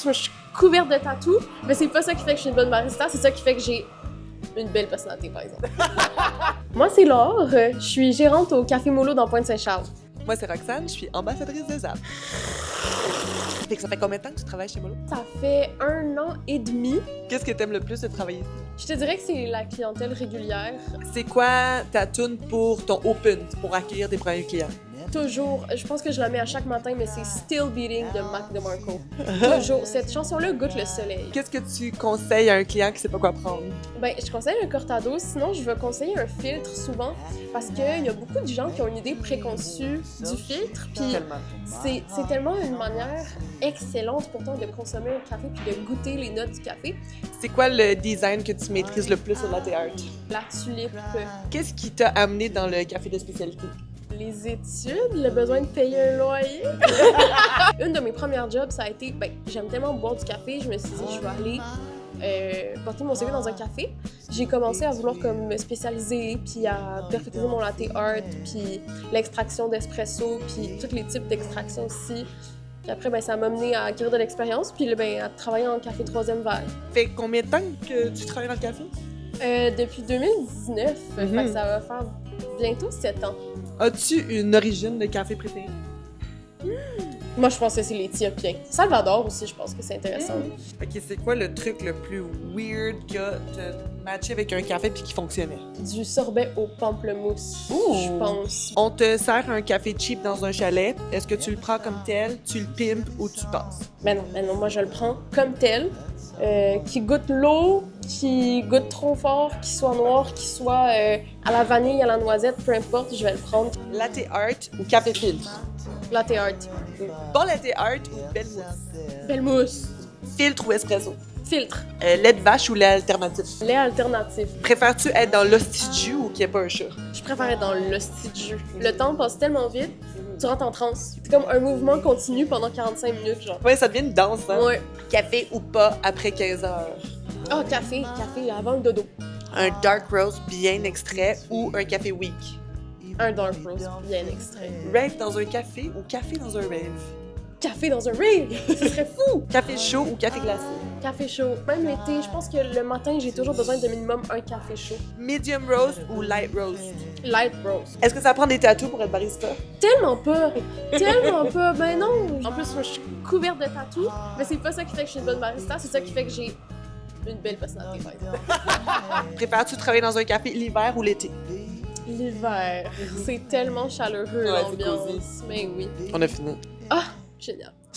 Je suis couverte de tatous, mais c'est pas ça qui fait que je suis une bonne barista, c'est ça qui fait que j'ai une belle personnalité, par exemple. Moi, c'est Laure, je suis gérante au Café Molo dans Pointe-Saint-Charles. Moi, c'est Roxane, je suis ambassadrice de ZAP. Fait que ça fait combien de temps que tu travailles chez Molo? Ça fait 1 an et demi. Qu'est-ce que t'aimes le plus de travailler ici? Je te dirais que c'est la clientèle régulière. C'est quoi ta tune pour ton open, pour accueillir tes premiers clients? Toujours, je pense que je la mets à chaque matin, mais c'est Still Beating de Mac DeMarco. Toujours, cette chanson-là goûte le soleil. Qu'est-ce que tu conseilles à un client qui sait pas quoi prendre? Ben, je conseille un cortado, sinon je vais conseiller un filtre souvent, parce qu'il y a beaucoup de gens qui ont une idée préconçue du filtre, puis c'est tellement une manière excellente pourtant de consommer un café puis de goûter les notes du café. C'est quoi le design que tu maîtrises le plus au latte art? La tulipe, Qu'est-ce qui t'a amené dans le café de spécialité? les études, le besoin de payer un loyer. Une de mes premières jobs, ça a été, j'aime tellement boire du café, je me suis dit, je vais aller porter mon CV dans un café. J'ai commencé à vouloir comme me spécialiser, puis à perfectionner mon latte art, puis l'extraction d'espresso, puis tous les types d'extraction aussi. Puis après, ça m'a mené à acquérir de l'expérience, puis à travailler en café 3e vague. Fait combien de temps que tu travailles dans le café? Depuis 2019, fait que ça va faire bientôt 7 ans. As-tu une origine de café préférée? Moi, je pense que c'est l'Éthiopien. Salvador aussi, je pense que c'est intéressant. Ok, c'est quoi le truc le plus weird que t'as matché avec un café puis qui fonctionnait? Du sorbet au pamplemousse, je pense. On te sert un café cheap dans un chalet. Est-ce que tu le prends comme tel, tu le pimpes ou tu passes? Ben non, moi je le prends comme tel, qui goûte l'eau, qui goûte trop fort, qui soit noir, qui soit à la vanille, à la noisette, peu importe, je vais le prendre. Latte art ou café filtre? Latte art. Bon latte art ou belle mousse? Belle mousse. Filtre ou espresso? Filtre. Lait de vache ou lait alternatif? Lait alternatif. Préfères-tu être dans l'hostie de jus ou qu'il n'y ait pas un chat? Je préfère être dans l'hostie de jus. Le temps passe tellement vite, tu rentres en transe. C'est comme un mouvement continu pendant 45 minutes, genre. Ouais, ça devient une danse, hein? Ouais. Café ou pas après 15 heures? Oh, café, avant le dodo. Un dark roast bien extrait ou un café weak? Un dark roast bien extrait. Rave dans un café ou café dans un rave? Café dans un rave! Ce serait fou! Café chaud ou café glacé? Café chaud. Même l'été, je pense que le matin, j'ai toujours besoin de minimum un café chaud. Medium roast ou light roast? Light roast. Est-ce que ça prend des tatous pour être barista? Tellement pas! Tellement pas! Ben non! En plus, moi, je suis couverte de tatous, mais c'est pas ça qui fait que je suis une bonne barista, c'est ça qui fait que j'ai une belle personnalité, par exemple. Préfères-tu travailler dans un café l'hiver ou l'été? L'hiver. C'est tellement chaleureux, Ouais, c'est l'ambiance. cosy. Mais oui. On a fini. Ah! Génial.